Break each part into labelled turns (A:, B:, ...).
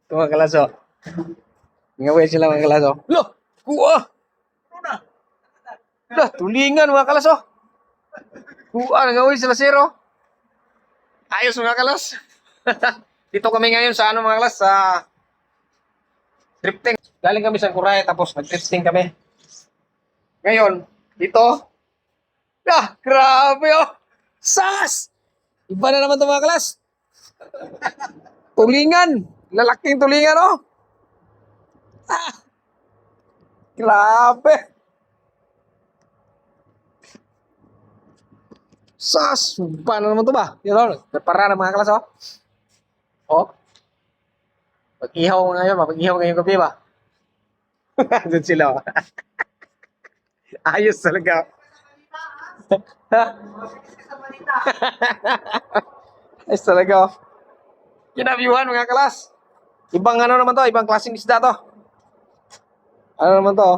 A: Ito mga kalaso. Ngawin sila mga kalaso. Loh! Kuha! Lah, tulingan mga kalaso. Kuha, ngawin sila zero. Ayos mga kalas. Dito kami ngayon sa ano mga kalas, sa drifting. Galing kami sa Kuray tapos nag-drifting kami. Ngayon, dito. Ah, grabe oh. Sas! Iba na naman ito mga kalas. Tulingan. Lalaking tulingan oh. Ah, grabe. Sas! Iba na naman ito ba? Yan oh, nagpara na mga kalas oh. Oh. Pag-ihaw ngayon, pag-ihaw ngayong gabi ba? Doon sila oh. Ayos talaga. Ayos talaga oh. Kinabiuhan mga kalas. Ibang ano naman to, ibang klaseng isda to. Ano naman to?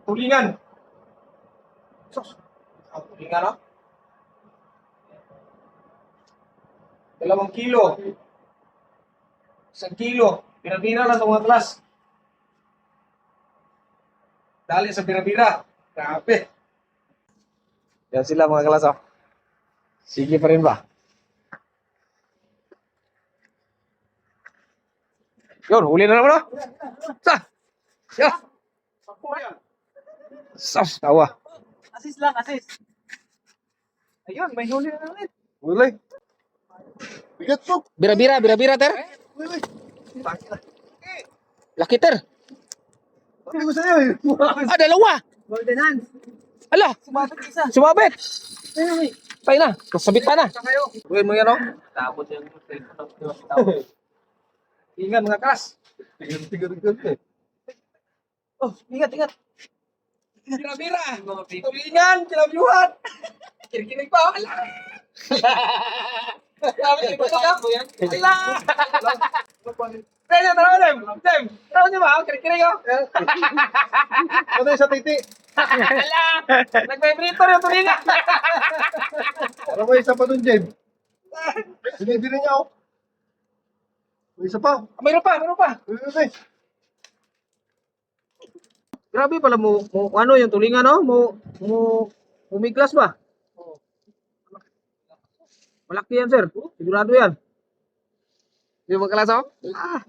A: Tulingan. Sus. Tulingan no? 2 kilo. 1 kilo. Bira-bira lang itong mga kalas. Dali sa bira-bira. Grabe. Yan sila mga kalas oh. Sige pa rin ba? Yun, huli na naman oh. Sa! Ya! Sas, tawa.
B: Assist lang, assist. Ayun, may huli na ulit.
A: Huli.
C: Bigat po.
A: Bira-bira, bira-bira ter. Laki ter.
C: Sabi ko sa'yo eh.
A: Ah, dalawa.
B: Golden hands.
A: Ala,
B: Sumabot isa.
A: sumabit.
B: Ayun, eh.
A: Tayo na, sabit pa na. Uwin mo yan oh.
B: Tapos yung
A: Ingat mga kas.
C: Bigat eh.
B: Oh, ingat, ingat.
A: Bira-bira. Tulingan, kinabiuhan. Kirikinig pa oh. Ala. Sabi ko sa ko yan. Ala. Tayo, tara mo, Dem. Tara niyo ba? Kirikinig oh.
C: Patay sa titi.
A: Ala. Nag-vibrator yung tulingan.
C: Ano ba isa pa dun, Jem? Binibili niya ako. May isa pa.
A: Mayroon pa, mayroon pa.
C: Okay.
A: Grabe pala mo ano yung tulingan no? Umiglas ba? Malaki yan, sir. Sigurado yan. Di ba kelas oh? Ah.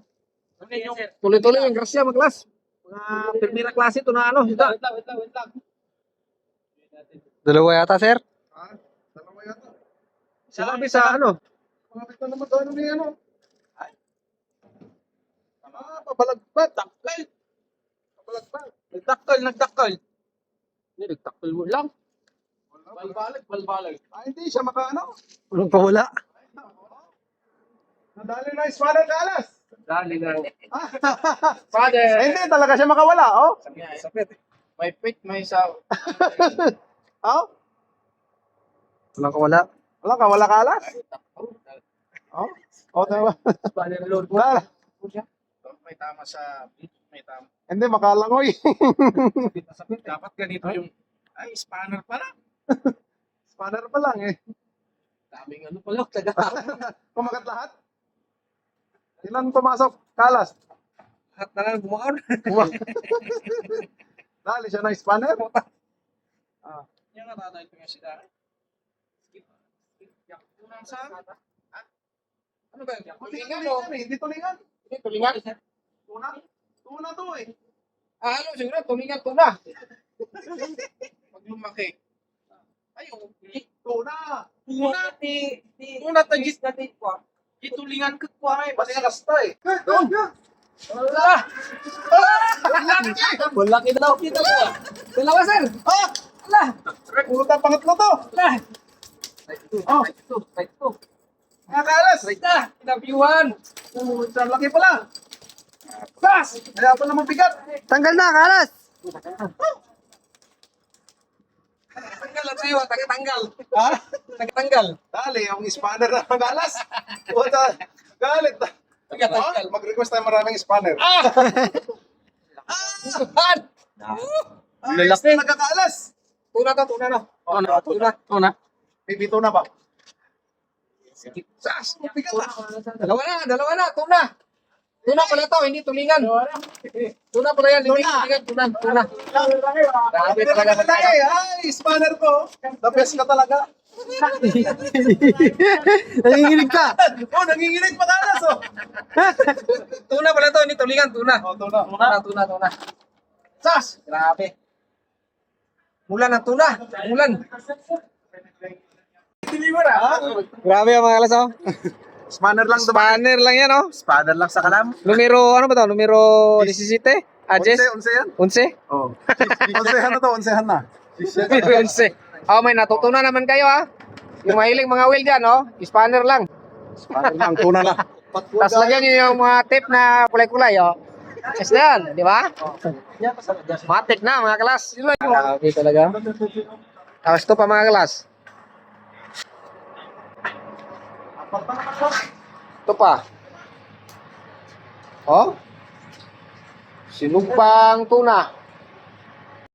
A: Tuloy-tuloy yung grasya mga kelas. Mga primera klase ito na ano.
B: Wait lang.
A: Dalawa yata, sir.
C: Ha? Dalawa yata.
A: Sabi sa ano?
C: Malapit na naman doon ni ano. Pabalagbat.
B: Takal.
C: Pabalagbat.
B: Nagtakal.
A: Hindi, nagtakil mo lang.
B: Balbalag.
C: Ah, hindi siya makaano.
A: Walang pawala.
C: Nadali na Spanish Alas.
B: Dali na.
C: Eh, hindi talaga siya makawala, oh.
A: Sapit.
B: May pit, may saw.
C: Oh?
A: Walang kawala.
C: Wala ka, wala ka alas. Oh? Oh, tama.
B: Spanish load.
C: Wala.
B: May tama sa beat, may tama.
C: Hindi, makalangoy.
B: Dapat ganito yung, ay, spanner pala.
C: Spanner pa lang eh.
B: Daming ano pala, taga.
C: Kumagat lahat. Ilan pumasok? Kalas.
A: Lahat na lang bumaon.
C: Dali siya ng spanner. Ah.
B: Yung natatay ko yung sila. Unang sa,
A: Ano ba?
C: Hindi tulingan eh. Hindi tulingan.
A: Hindi, tulingan.
C: Tuna. Tuna to eh.
A: Ah, ano, siguro, tulingan to na.
B: pag lumaki. Ayun,
C: Tuna.
A: Tuna tagis natin po.
B: itulingan ka kwa eh.
C: Basta kasta eh.
A: Wala! Wala kita daw. Kita po. Dalawa, sir.
C: Ah!
A: Wala!
C: Puro ta pangatlo to.
A: Wala!
C: Oh.
A: Right to.
C: Mga kalas.
A: Right na. Kinabiuhan.
C: Sa laki pala.
A: Sas!
C: Kaya pa naman bigat.
A: Tanggal na, kalas! Tanggal at sa'yo, tagatanggal.
C: Ha?
A: Tagatanggal.
C: Dali, yung spanner na ng alas. Puta, galit.
A: Tagatanggal.
C: Mag-request tayo maraming spanner.
A: Ah! Suhan!
C: Lalaki. Nagkakaalas.
A: Tuna to, tuna no. Tuna.
B: Una.
C: Bibito na ba?
A: Sas! Dalawa na, tuna. Tuna pala to, hindi tulingan. Tuna pala yan, hindi tulingan, tuna. Grabe talaga sa tayo.
C: Ay, spanner ko. The best ka talaga.
A: Nanginginig ka.
C: Oh, nanginginig pa kalas, oh.
A: Tuna pala to, hindi tulingan, tuna.
C: Oh, tuna.
A: Tuna. Sas! Grabe. Mulan ang tuna. Mulan. Grabe ang mga kalas, oh.
C: Spanner lang.
A: Spanner lang yan, oh.
C: Spanner lang sa kalam.
A: Numero, ano ba to? Numero 17? Jess?
C: 11 yan.
A: 11?
C: Oh. 11 na to, 11 na.
A: Numero 11. Oh, may natutunan naman kayo, ha? Yung mahiling mga wheel dyan, oh. Spanner lang.
C: Spanner lang, tuna lang.
A: Tapos lagyan nyo yung mga tape na kulay-kulay, oh. Yes na yan, di ba? Matik na, mga kalas. Yun lang. Grabe talaga. Tapos ito pa, mga kalas. Ito pa. Oh. Sinugpang tuna.